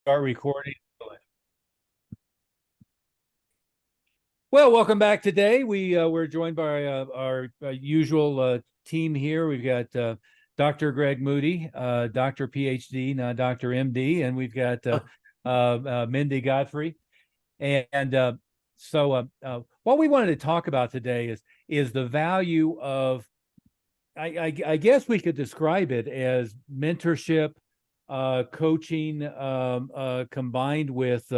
Start recording. Well, welcome back today. We're joined by our usual team here. We've got Dr. Greg Moody, Dr. PhD, now Dr. MD, and we've got Mindy Godfrey. And what we wanted to talk about today is the value of, I guess we could describe it as mentorship, coaching, combined with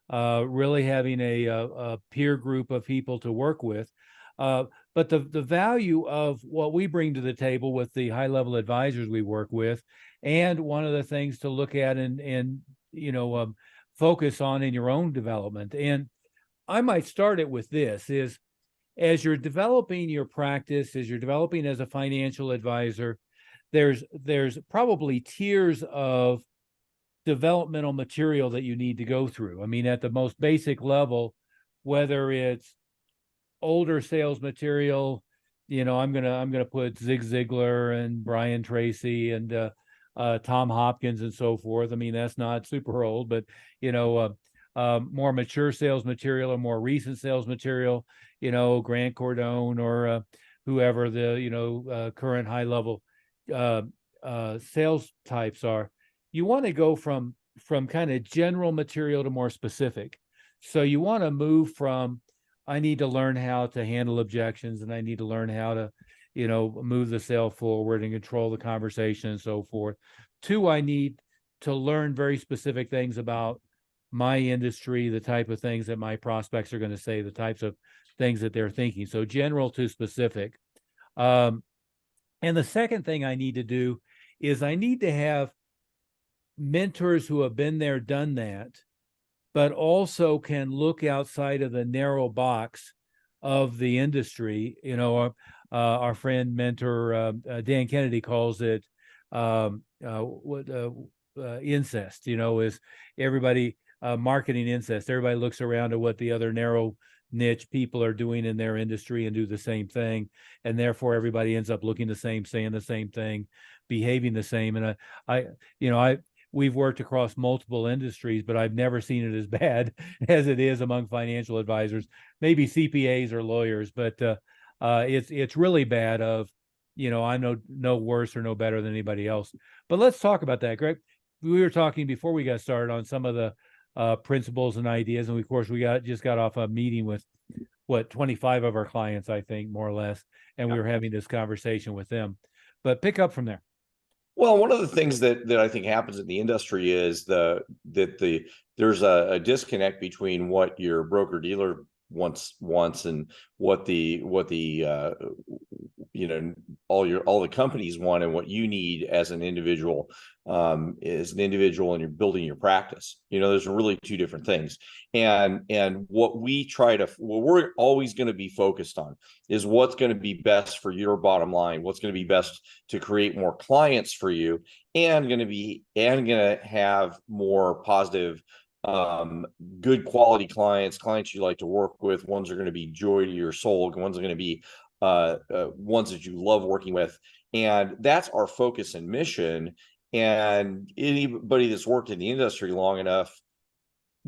really having a peer group of people to work with. But the value of what we bring to the table with the high level advisors we work with, and one of the things to look at and focus on in your own development. And I might start it with this: is as you're developing your practice, as you're developing as a financial advisor, there's probably tiers of developmental material that you need to go through. I mean, at the most basic level, whether it's older sales material, I'm gonna put Zig Ziglar and Brian Tracy and Tom Hopkins and so forth. I mean, that's not super old, but more mature sales material or more recent sales material, Grant Cardone or whoever the current high level sales types are. You want to go from kind of general material to more specific. So you want to move from, I need to learn how to handle objections, and I need to learn how to, move the sale forward and control the conversation and so forth, to I need to learn very specific things about my industry, the type of things that my prospects are going to say, the types of things that they're thinking. So general to specific. And the second thing I need to do is I need to have mentors who have been there, done that, but also can look outside of the narrow box of the industry. Our friend mentor Dan Kennedy calls it incest. Is everybody marketing incest? Everybody looks around at what the other narrow niche people are doing in their industry and do the same thing, and therefore everybody ends up looking the same, saying the same thing, behaving the same. And we've worked across multiple industries, but I've never seen it as bad as it is among financial advisors, maybe CPAs or lawyers, but it's really bad. I'm no worse or no better than anybody else. But let's talk about that, Greg. We were talking before we got started on some of the principles and ideas, and of course we just got off a meeting with 25 of our clients, I think, more or less, and we were having this conversation with them. But pick up from there. Well, one of the things that I think happens in the industry is there's a disconnect between what your broker dealer wants and what the all the companies want and what you need as an individual and you're building your practice. There's really two different things. And what we're always going to be focused on is what's going to be best for your bottom line, what's going to be best to create more clients for you, and going to have more positive, good quality clients you like to work with, ones that are going to be joy to your soul, ones that are going to be ones that you love working with. And that's our focus and mission. And anybody that's worked in the industry long enough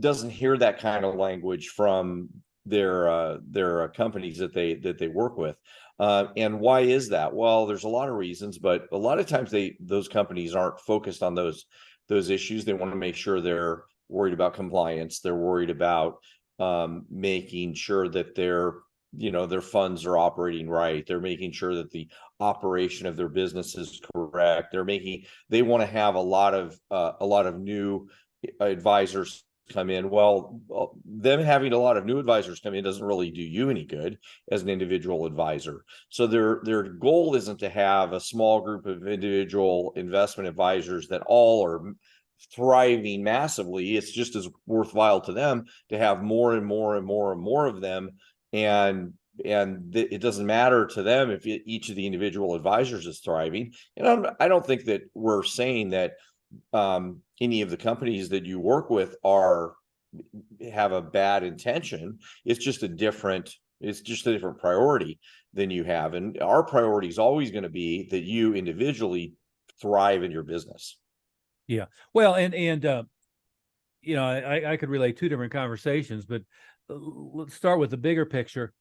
doesn't hear that kind of language from their companies that they work with. And why is that? Well, there's a lot of reasons, but a lot of times those companies aren't focused on those issues. They want to make sure they're worried about compliance. They're worried about making sure that their funds are operating right. They're making sure that the operation of their business is correct. They want to have a lot of new advisors come in. Well, them having a lot of new advisors come in doesn't really do you any good as an individual advisor. So their goal isn't to have a small group of individual investment advisors that all are thriving massively. It's just as worthwhile to them to have more and more and more and more of them. And it doesn't matter to them if each of the individual advisors is thriving. And I don't think that we're saying that any of the companies that you work with have a bad intention. It's just a different priority than you have. And our priority is always going to be that you individually thrive in your business. Yeah. Well, and I could relate two different conversations, but let's start with the bigger picture.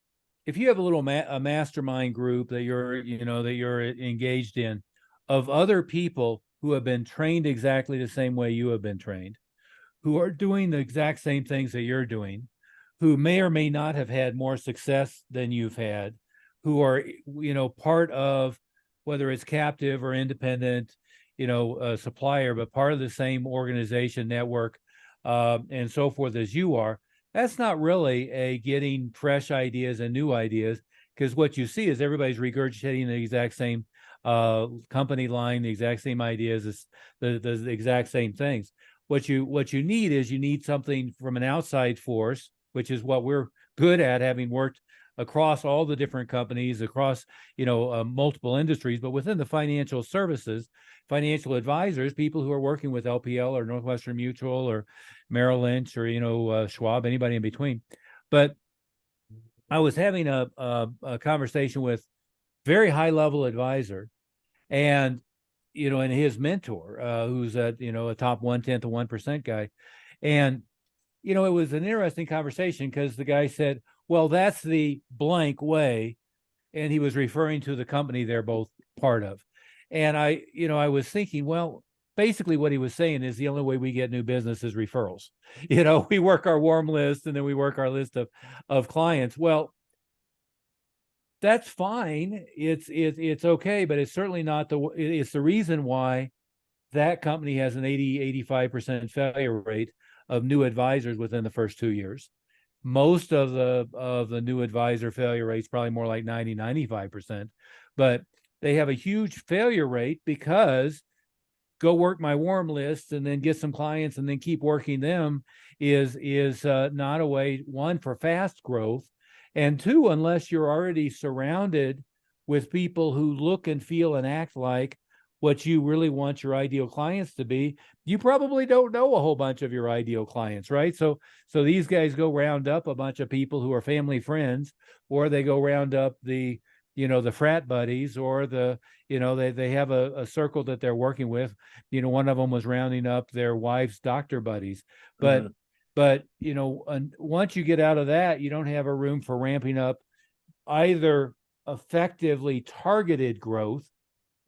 If you have a little a mastermind group that you're engaged in, of other people who have been trained exactly the same way you have been trained, who are doing the exact same things that you're doing, who may or may not have had more success than you've had, who are, part of, whether it's captive or independent, a supplier, but part of the same organization network, and so forth as you are. That's not really a getting fresh ideas and new ideas, because what you see is everybody's regurgitating the exact same company line, the exact same ideas, the exact same things. What you need is you need something from an outside force, which is what we're good at, having worked across all the different companies, across multiple industries, but within the financial services, financial advisors, people who are working with LPL or Northwestern Mutual or Merrill Lynch or Schwab, anybody in between. But I was having a conversation with very high level advisor, and and his mentor, who's a top 1/10 of 1% guy. And it was an interesting conversation, because the guy said, well, that's the blank way, and he was referring to the company they're both part of. And I was thinking, well, basically what he was saying is the only way we get new business is referrals. We work our warm list, and then we work our list of clients. Well, that's fine. It's okay, but it's certainly not it's the reason why that company has an 85% failure rate of new advisors within the first 2 years. Most of the new advisor failure rates probably more like 95%, but they have a huge failure rate because go work my warm list and then get some clients and then keep working them is not a way, one, for fast growth, and two, unless you're already surrounded with people who look and feel and act like what you really want your ideal clients to be. You probably don't know a whole bunch of your ideal clients, right? So these guys go round up a bunch of people who are family friends, or they go round up the frat buddies, or they have a circle that they're working with. One of them was rounding up their wife's doctor buddies. But Mhm. once you get out of that, you don't have a room for ramping up either effectively targeted growth.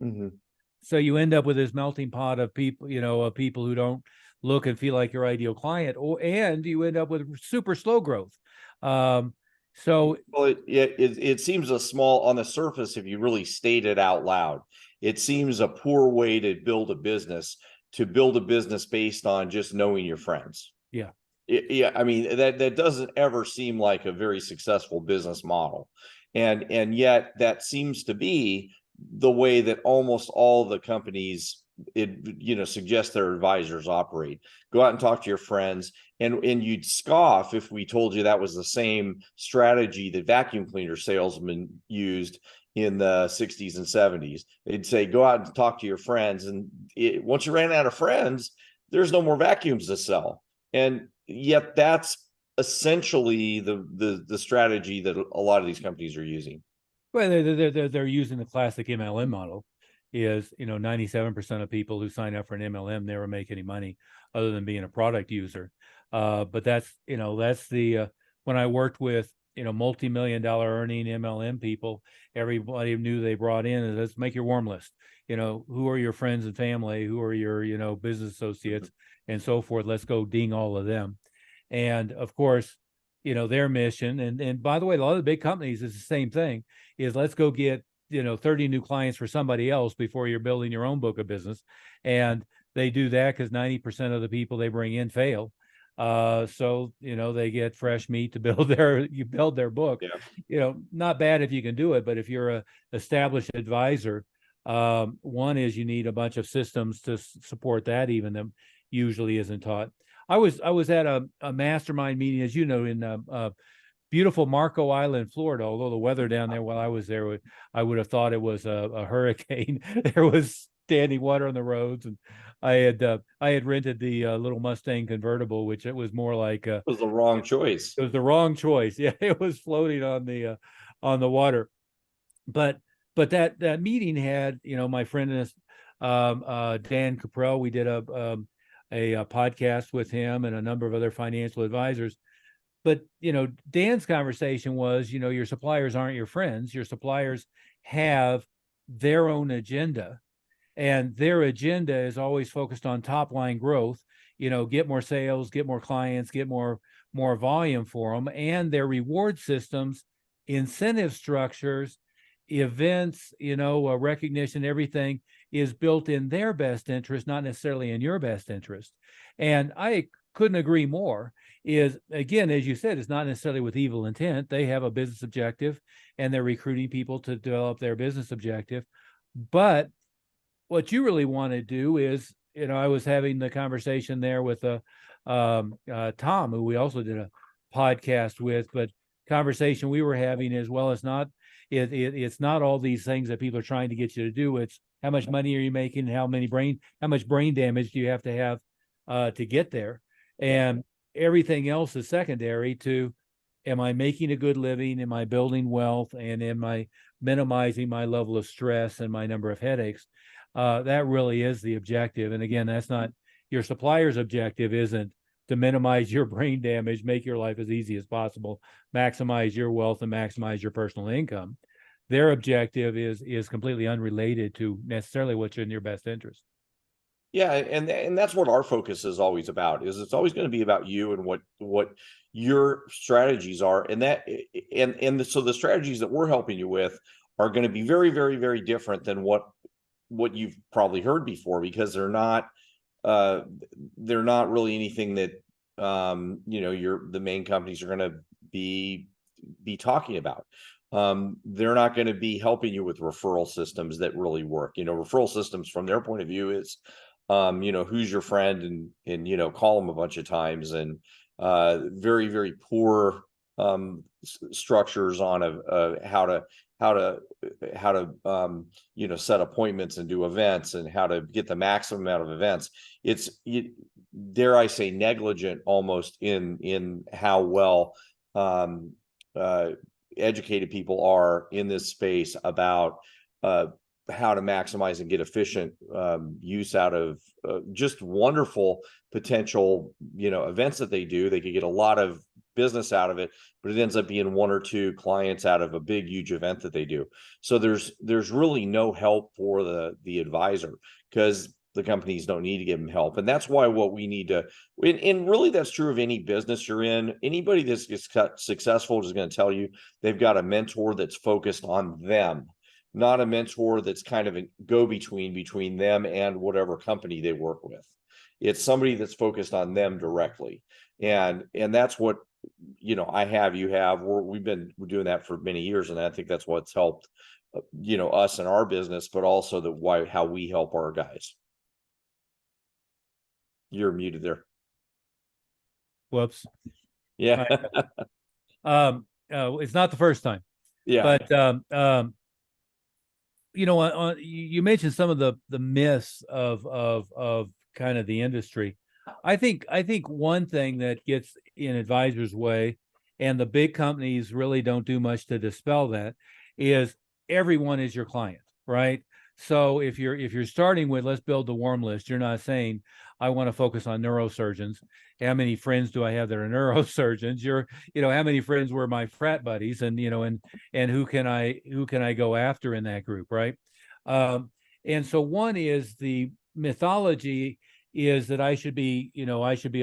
Mhm. So you end up with this melting pot of people, of people who don't look and feel like your ideal client, and you end up with super slow growth. Um, so Well, it seems a small on the surface if you really state it out loud. It seems a poor way to build a business based on just knowing your friends. yeah, Yeah, I mean that doesn't ever seem like a very successful business model, and yet that seems to be the way that almost all the companies suggest their advisors operate. Go out and talk to your friends, and you'd scoff if we told you that was the same strategy that vacuum cleaner salesmen used in the 60s and 70s. They'd say, go out and talk to your friends, and once you ran out of friends, there's no more vacuums to sell. And yet that's essentially the strategy that a lot of these companies are using. well, they're using the classic MLM model. Is 97% of people who sign up for an MLM never make any money other than being a product user. But that's the when I worked with multi-million-dollar earning MLM people, everybody knew they brought in is, let's make your warm list. Who are your friends and family, who are your business associates, and so forth. Let's go ding all of them. And of course, their mission, and by the way, a lot of the big companies is the same thing, is let's go get 30 new clients for somebody else before you're building your own book of business. And they do that because 90% of the people they bring in fail. So they get fresh meat to build their book. Yeah. Not bad if you can do it, but if you're a established advisor, one is you need a bunch of systems to support that, even that usually isn't taught. I was at a mastermind meeting, as you know, in beautiful Marco Island, Florida. Although the weather down there while I was there, I would have thought it was a hurricane. There was standing water on the roads, and I had rented the little Mustang convertible, which it was more like It was the wrong choice. it was the wrong choice. Yeah, it was floating on the water. But that meeting had my friend Dan Caprell. We did a podcast with him and a number of other financial advisors. But, Dan's conversation was, your suppliers aren't your friends. Your suppliers have their own agenda, and their agenda is always focused on top line growth, get more sales, get more clients, get more volume for them, and their reward systems, incentive structures, events, recognition, everything is built in their best interest, not necessarily in your best interest. And I couldn't agree more. Is, again, as you said, it's not necessarily with evil intent. They have a business objective and they're recruiting people to develop their business objective. But what you really want to do is, I was having the conversation there with Tom, who we also did a podcast with, but conversation we were having as well as not, it's not all these things that people are trying to get you to do. It's how much money are you making? How much brain damage do you have to get there? And everything else is secondary to, am I making a good living? Am I building wealth? And am I minimizing my level of stress and my number of headaches? That really is the objective. And again, that's not your supplier's objective, isn't to minimize your brain damage, make your life as easy as possible, maximize your wealth and maximize your personal income. Their objective is completely unrelated to necessarily what's in your best interest. Yeah, and that's what our focus is always about. Is it's always going to be about you and what your strategies are, and so the strategies that we're helping you with are going to be very, very, very different than what you've probably heard before, because they're not really anything that the main companies are going to be talking about. They're not going to be helping you with referral systems that really work. Referral systems from their point of view is, who's your friend, and call them a bunch of times, and very, very poor structures on how to set appointments and do events, and how to get the maximum amount of events. It's, dare I say, negligent almost in how well educated people are in this space about how to maximize and get efficient use out of just wonderful potential events that they do. They could get a lot of business out of it, but it ends up being one or two clients out of a big, huge event that they do. So there's really no help for the advisor, because the companies don't need to give them help. And that's why what we need to, and really that's true of any business you're in. Anybody that's successful is going to tell you they've got a mentor that's focused on them, not a mentor that's kind of a go-between between them and whatever company they work with. It's somebody that's focused on them directly. And that's what, we've been doing that for many years. And I think that's what's helped, us in our business, but also how we help our guys. You're muted there. Whoops. Yeah. It's not the first time. Yeah. But you mentioned some of the myths of kind of the industry. I think one thing that gets in advisors' way, and the big companies really don't do much to dispel that, is everyone is your client, right? So if you're starting with, let's build the warm list, you're not saying, I want to focus on neurosurgeons. How many friends do I have that are neurosurgeons? How many friends were my frat buddies, and who can I go after in that group, right? And so one is, the mythology is that I should be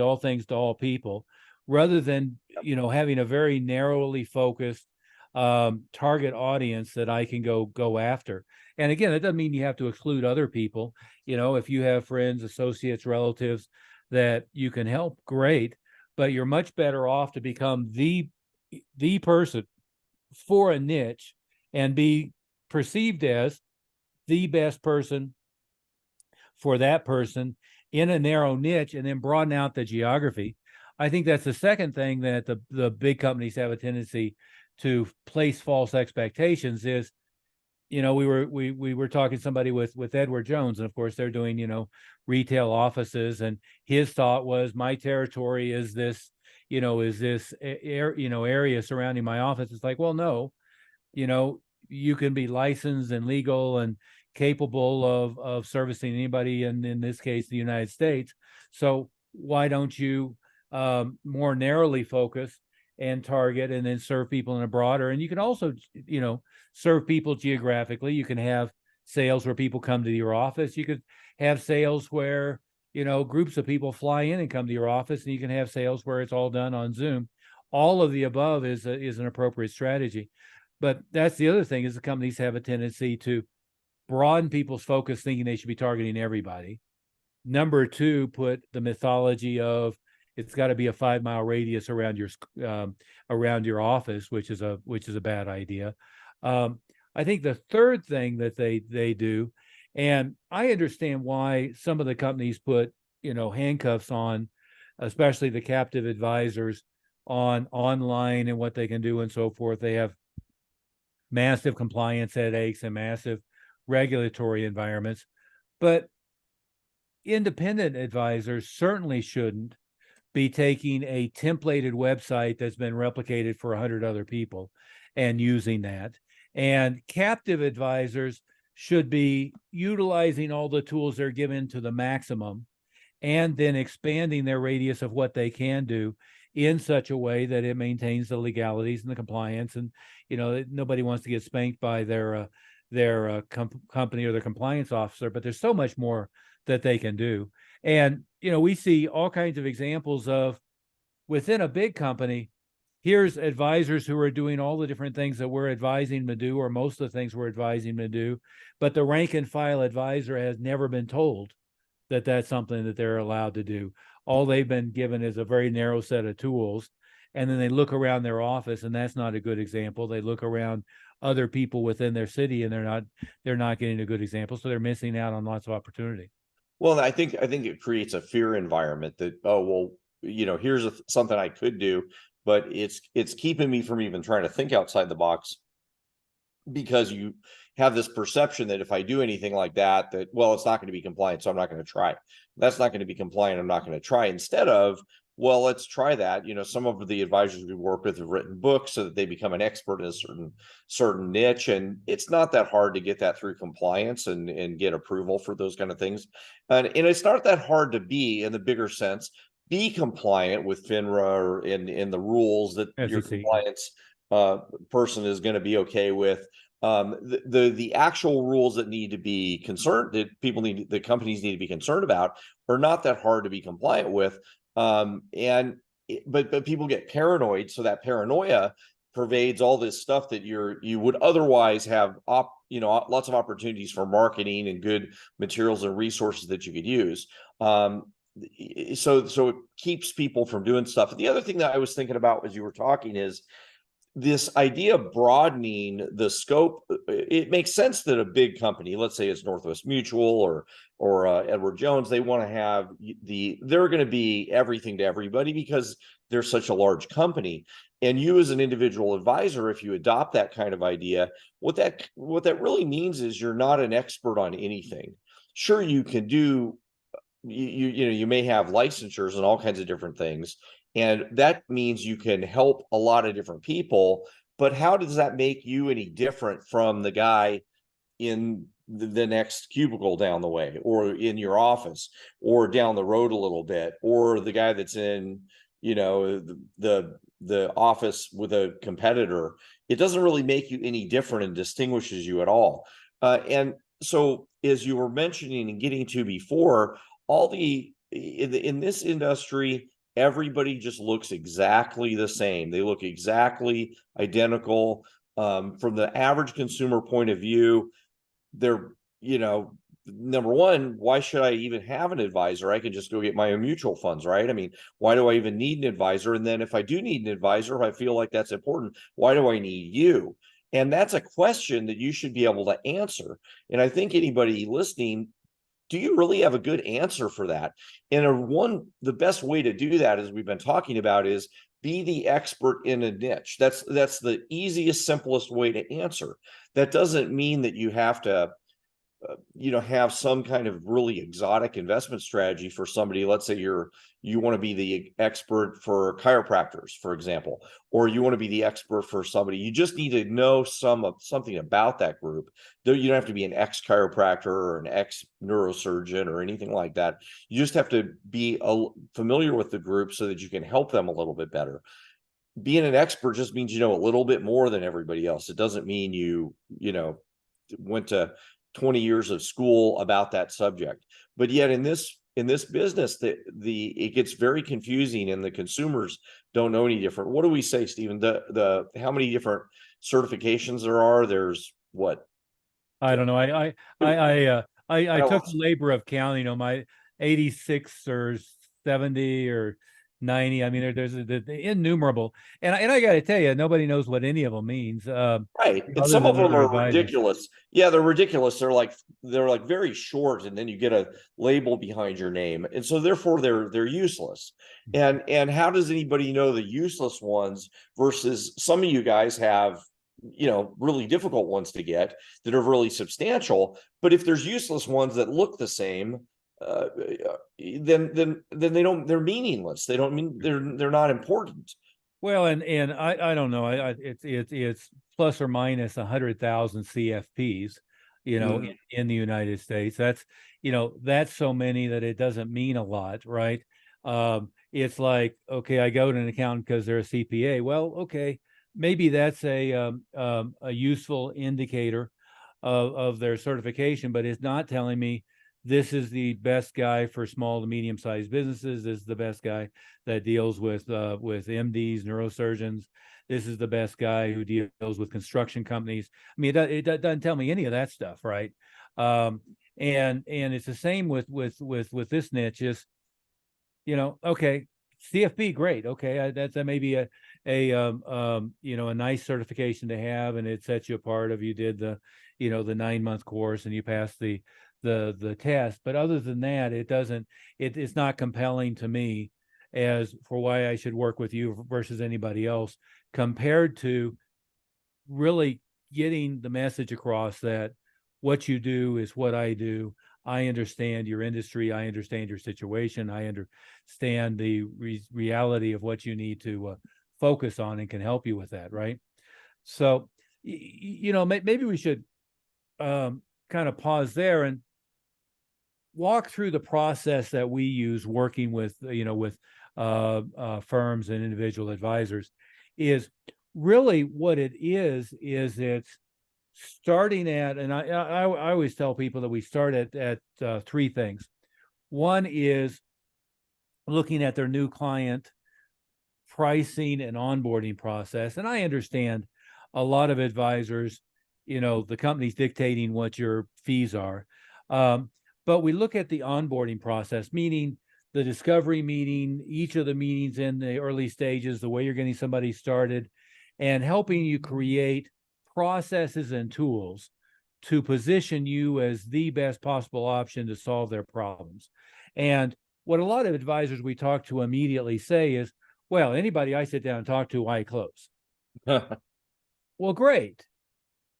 all things to all people, rather than having a very narrowly focused target audience that I can go after. And again, that doesn't mean you have to exclude other people. If you have friends, associates, relatives that you can help, great. But you're much better off to become the person for a niche and be perceived as the best person for that person in a narrow niche, and then broaden out the geography. I think that's the second thing that the big companies have a tendency to place false expectations is, we were talking to somebody with Edward Jones, and of course they're doing, retail offices, and his thought was, my territory is this, area surrounding my office. It's like, well, no, you can be licensed and legal and capable of servicing anybody in this case, the United States. So why don't you more narrowly focus and target and then serve people in a broader, and you can also, serve people geographically. You can have sales where people come to your office. You could have sales where, groups of people fly in and come to your office, and you can have sales where it's all done on Zoom. All of the above is an appropriate strategy. But that's the other thing, is the companies have a tendency to broaden people's focus, thinking they should be targeting everybody. Number two, put the mythology of it's got to be a 5-mile radius around your office, which is a bad idea. I think the third thing that they do, and I understand why some of the companies put handcuffs on, especially the captive advisors, on online and what they can do and so forth. They have massive compliance headaches and massive regulatory environments, but independent advisors certainly shouldn't be taking a templated website that's been replicated for 100 other people and using that. And captive advisors should be utilizing all the tools they're given to the maximum, and then expanding their radius of what they can do in such a way that it maintains the legalities and the compliance. And nobody wants to get spanked by their company or their compliance officer, but there's so much more that they can do. And we see all kinds of examples of, within a big company, here's advisors who are doing all the different things that we're advising them to do, or most of the things we're advising them to do, but the rank and file advisor has never been told that that's something that they're allowed to do. All they've been given is a very narrow set of tools, and then they look around their office, and that's not a good example. They look around other people within their city, and they're not getting a good example, so they're missing out on lots of opportunity. Well, I think it creates a fear environment that, oh, well, here's something I could do, but it's keeping me from even trying to think outside the box, because you have this perception that if I do anything like that, well, it's not going to be compliant, so I'm not going to try. That's not going to be compliant, I'm not going to try. Instead of, well, let's try that. Some of the advisors we work with have written books so that they become an expert in a certain niche, and it's not that hard to get that through compliance and get approval for those kind of things. And it's not that hard to be, in the bigger sense, be compliant with FINRA or in the rules that your compliance person is going to be okay with. The actual rules that need to be concerned, that the companies need to be concerned about, are not that hard to be compliant with. But people get paranoid, so that paranoia pervades all this stuff that you would otherwise have lots of opportunities for marketing and good materials and resources that you could use. So it keeps people from doing stuff. The other thing that I was thinking about as you were talking is this idea of broadening the scope. It makes sense that a big company, let's say it's Northwest Mutual or Edward Jones, they want to have they're going to be everything to everybody because they're such a large company. And you, as an individual advisor, if you adopt that kind of idea, what that really means is you're not an expert on anything. Sure, you can do, you may have licensures and all kinds of different things, and that means you can help a lot of different people. But how does that make you any different from the guy in the next cubicle down the way, or in your office, or down the road a little bit, or the guy that's in the office with a competitor? It doesn't really make you any different and distinguishes you at all. And so, as you were mentioning and getting to before, in this industry, everybody just looks exactly the same. They look exactly identical. From the average consumer point of view, they're, number one, why should I even have an advisor? I can just go get my own mutual funds, right? I mean, why do I even need an advisor? And then if I do need an advisor, if I feel like that's important, why do I need you? And that's a question that you should be able to answer. And I think anybody listening, do you really have a good answer for that? And the best way to do that, as we've been talking about, is be the expert in a niche. That's the easiest, simplest way to answer. That doesn't mean that you have to have some kind of really exotic investment strategy for somebody. Let's say you want to be the expert for chiropractors, for example, or you want to be the expert for somebody. You just need to know something about that group. You don't have to be an ex chiropractor or an ex neurosurgeon or anything like that. You just have to be familiar with the group so that you can help them a little bit better. Being an expert just means you know a little bit more than everybody else. It doesn't mean you went to 20 years of school about that subject. But yet in this business, it gets very confusing and the consumers don't know any different. What do we say, Stephen? The how many different certifications there are? There's what? I don't know. I I took the lost. labor of counting them. My 86 or 70 or 90. I mean, there's the innumerable. And I got to tell you, nobody knows what any of them means, Right. And other some of than them other are advisors. ridiculous. Yeah, they're ridiculous. They're like very short, and then you get a label behind your name. And so therefore they're useless. And how does anybody know the useless ones versus some of you guys have, really difficult ones to get that are really substantial. But if there's useless ones that look the same, then they're meaningless. They don't mean they're not important. Well, and I don't know. It's plus or minus 100,000 CFPs, Mhm. in the United States. That's so many that it doesn't mean a lot, right? It's like, okay, I go to an accountant because they're a CPA. Well, okay, maybe that's a useful indicator of their certification, but it's not telling me this is the best guy for small to medium sized businesses. This is the best guy that deals with MDs, neurosurgeons. This is the best guy who deals with construction companies. I mean, it doesn't tell me any of that stuff, right? And it's the same with this niche. Is okay, CFP, great. Okay, that may be a nice certification to have, and it sets you apart if you did the 9-month course and you passed the test. But other than that, it's not compelling to me as for why I should work with you versus anybody else, compared to really getting the message across that what you do is what I do. I understand your industry. I understand your situation. I understand the reality of what you need to focus on and can help you with that. Right. So, maybe we should kind of pause there and walk through the process that we use working with firms and individual advisors. Is really what it is it's starting at, and I always tell people that we start at three things. One is looking at their new client pricing and onboarding process. And I understand a lot of advisors, the company's dictating what your fees are. But we look at the onboarding process, meaning the discovery meeting, each of the meetings in the early stages, the way you're getting somebody started, and helping you create processes and tools to position you as the best possible option to solve their problems. And what a lot of advisors we talk to immediately say is, well, anybody I sit down and talk to, I close. Well, great.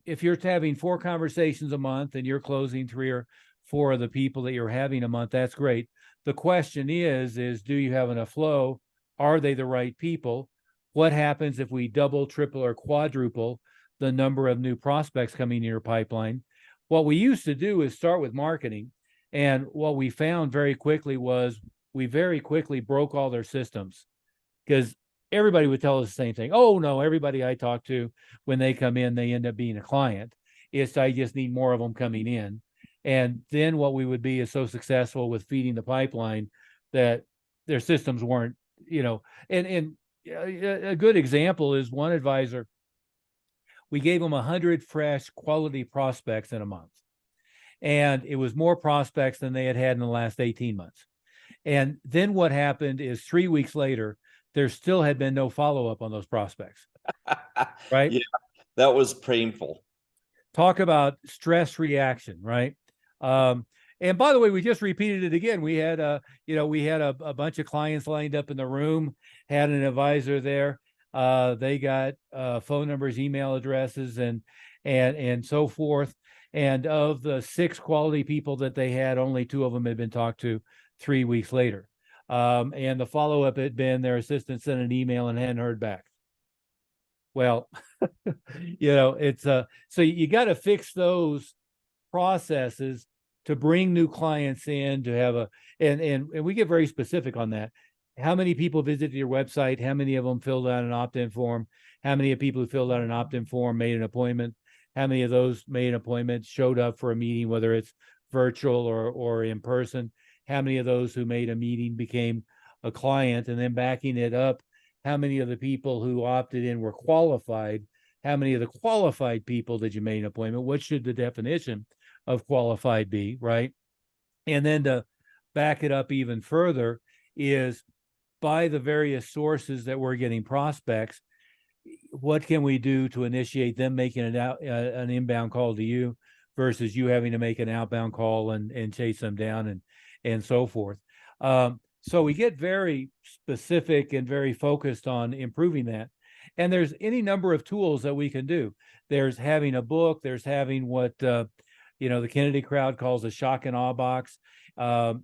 If you're having 4 conversations a month and you're closing 3 or 4 of the people that you're having a month, that's great. The question is do you have enough flow? Are they the right people? What happens if we double, triple, or quadruple the number of new prospects coming in your pipeline? What we used to do is start with marketing. And what we found very quickly was we very quickly broke all their systems, because everybody would tell us the same thing. Oh, no, everybody I talk to, when they come in, they end up being a client. I just need more of them coming in. And then what we would be is so successful with feeding the pipeline that their systems weren't, and a good example is one advisor, we gave them 100 fresh quality prospects in a month. And it was more prospects than they had in the last 18 months. And then what happened is 3 weeks later, there still had been no follow-up on those prospects, right? Yeah, that was painful. Talk about stress reaction, right? And by the way, we just repeated it again. We had a bunch of clients lined up in the room, had an advisor there. They got phone numbers, email addresses, and and so forth. And of the 6 quality people that they had, only 2 of them had been talked to 3 weeks later. And the follow-up had been their assistant sent an email and hadn't heard back. Well, it's so you got to fix those processes to bring new clients in, to have and we get very specific on that. How many people visited your website? How many of them filled out an opt-in form? How many of people who filled out an opt-in form made an appointment? How many of those made an appointment showed up for a meeting, whether it's virtual or in person? How many of those who made a meeting became a client? And then backing it up, how many of the people who opted in were qualified? How many of the qualified people did you make an appointment? What should the definition of qualified be, right? And then to back it up even further is by the various sources that we're getting prospects, what can we do to initiate them making an inbound call to you versus you having to make an outbound call and chase them down and so forth. So we get very specific and very focused on improving that. And there's any number of tools that we can do. There's having a book, there's having what the Kennedy crowd calls a shock and awe box, a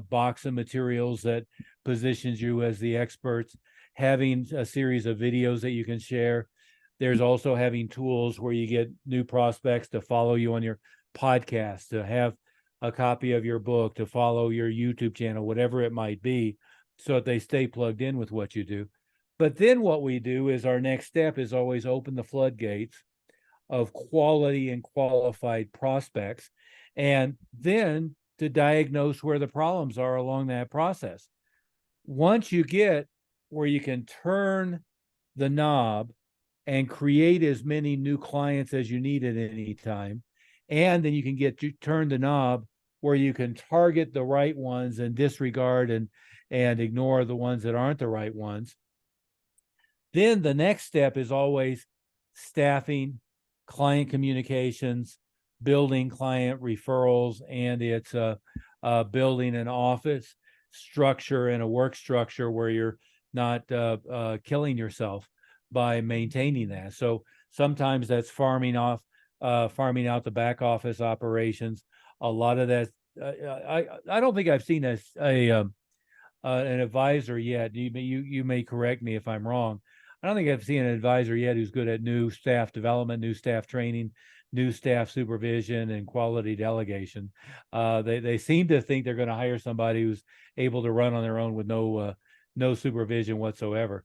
box of materials that positions you as the experts, having a series of videos that you can share. There's also having tools where you get new prospects to follow you on your podcast, to have a copy of your book, to follow your YouTube channel, whatever it might be, so that they stay plugged in with what you do. But then what we do is our next step is always open the floodgates of quality and qualified prospects, and then to diagnose where the problems are along that process. Once you get where you can turn the knob and create as many new clients as you need at any time, and then you can turn the knob where you can target the right ones and disregard and ignore the ones that aren't the right ones. Then the next step is always staffing, client communications, building client referrals, and it's building an office structure and a work structure where you're not killing yourself by maintaining that. So sometimes that's farming out the back office operations. A lot of that, I don't think I've seen an advisor yet. You may correct me if I'm wrong. I don't think I've seen an advisor yet who's good at new staff development, new staff training, new staff supervision, and quality delegation. They seem to think they're going to hire somebody who's able to run on their own with no supervision whatsoever.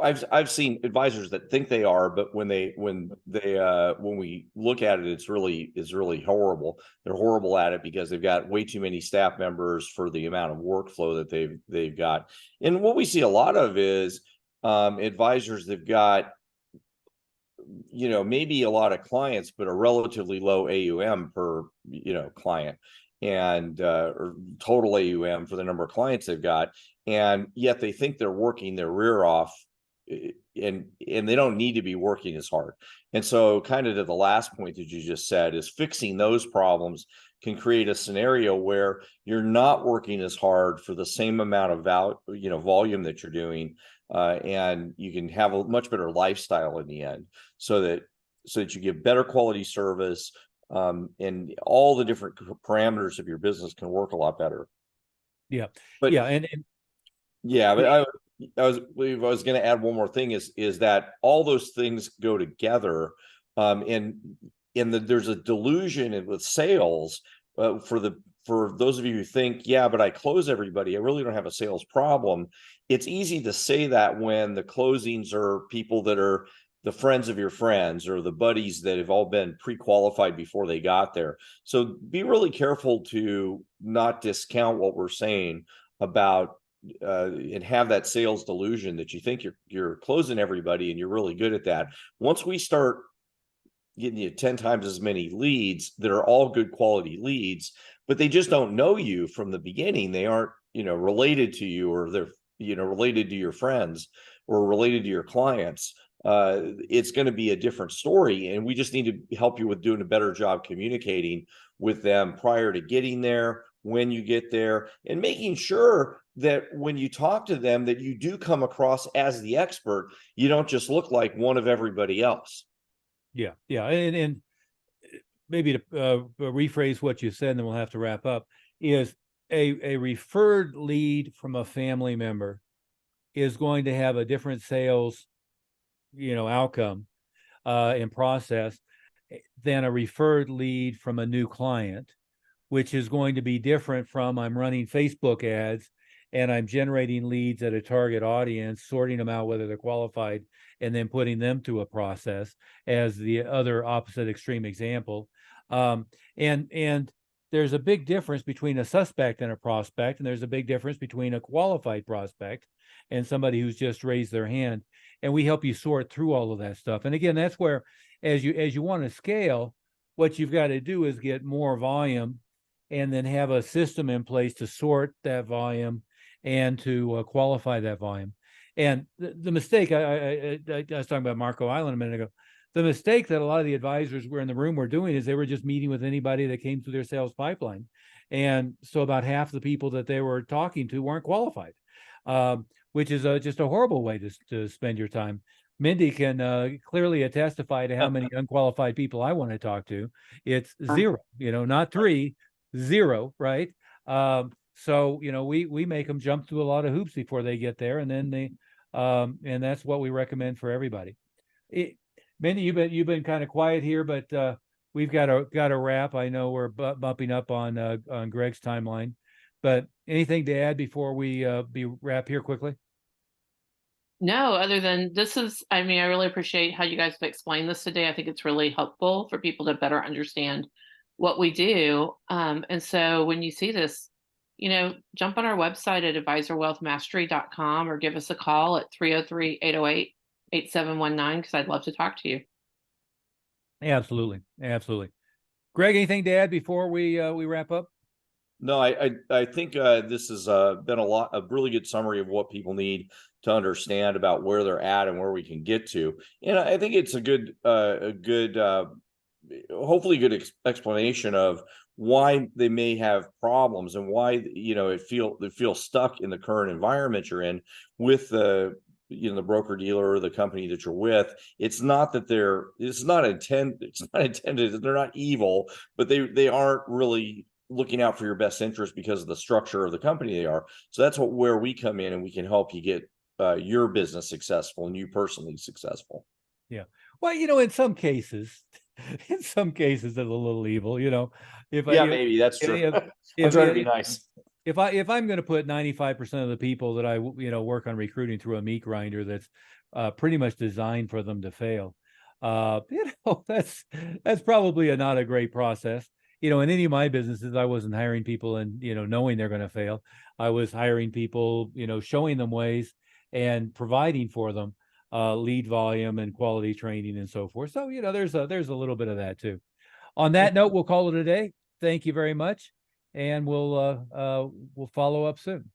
I've seen advisors that think they are, but when we look at it, it's really horrible. They're horrible at it because they've got way too many staff members for the amount of workflow that they've got. And what we see a lot of is advisors that've got maybe a lot of clients, but a relatively low AUM per client, and or total AUM for the number of clients they've got, and yet they think they're working their rear off, and they don't need to be working as hard. And so kind of to the last point that you just said is fixing those problems can create a scenario where you're not working as hard for the same amount of volume that you're doing, and you can have a much better lifestyle in the end, so that you give better quality service, and all the different parameters of your business can work a lot better. Yeah. But yeah. And yeah, but I was going to add one more thing is that all those things go together, and there's a delusion with sales, for those of you who think, yeah, but I close everybody, I really don't have a sales problem. It's easy to say that when the closings are people that are the friends of your friends or the buddies that have all been pre-qualified before they got there. So be really careful to not discount what we're saying about and have that sales delusion that you think you're closing everybody and you're really good at that. Once we start getting you 10 times as many leads that are all good quality leads, but they just don't know you from the beginning, they aren't related to you, or they're related to your friends or related to your clients, it's going to be a different story. And we just need to help you with doing a better job communicating with them prior to getting there, when you get there, and making sure that when you talk to them that you do come across as the expert. You don't just look like one of everybody else. Yeah. And maybe to rephrase what you said, and then we'll have to wrap up, is a referred lead from a family member is going to have a different sales, outcome and process than a referred lead from a new client, which is going to be different from I'm running Facebook ads and I'm generating leads at a target audience, sorting them out whether they're qualified, and then putting them through a process as the other opposite extreme example. And there's a big difference between a suspect and a prospect, and there's a big difference between a qualified prospect and somebody who's just raised their hand. And we help you sort through all of that stuff. And again, that's where, as you want to scale, what you've got to do is get more volume and then have a system in place to sort that volume and to qualify that volume. And the mistake, I was talking about Marco Island a minute ago. The mistake that a lot of the advisors were in the room were doing is they were just meeting with anybody that came through their sales pipeline. And so about half the people that they were talking to weren't qualified, which is just a horrible way to spend your time. Mindy can clearly testify to how many unqualified people I want to talk to. It's zero, not three, zero, right? So we make them jump through a lot of hoops before they get there, and then and that's what we recommend for everybody. Mindy, you've been kind of quiet here, but we've got a wrap. I know we're bumping up on Greg's timeline, but anything to add before we wrap here quickly? No, other than I really appreciate how you guys have explained this today. I think it's really helpful for people to better understand what we do. And so when you see this, jump on our website at advisorwealthmastery.com or give us a call at 303-808-8719 because I'd love to talk to you. Absolutely. Greg, anything to add before we wrap up? No, I think this has been a really good summary of what people need to understand about where they're at and where we can get to. And I think it's a good hopefully good explanation of why they may have problems and why they feel stuck in the current environment you're in with the broker dealer or the company that you're with. It's not intended, they're not evil, but they aren't really looking out for your best interest because of the structure of the company they are. So that's where we come in, and we can help you get your business successful and you personally successful. Yeah. Well, in some cases, it's a little evil, Maybe that's true. I'm trying to be nice. If I'm going to put 95% of the people that I work on recruiting through a meat grinder that's pretty much designed for them to fail, that's probably not a great process. In any of my businesses, I wasn't hiring people and knowing they're going to fail. I was hiring people, showing them ways and providing for them lead volume and quality training and so forth. So there's a little bit of that too. On that note, we'll call it a day. Thank you very much, and we'll follow up soon.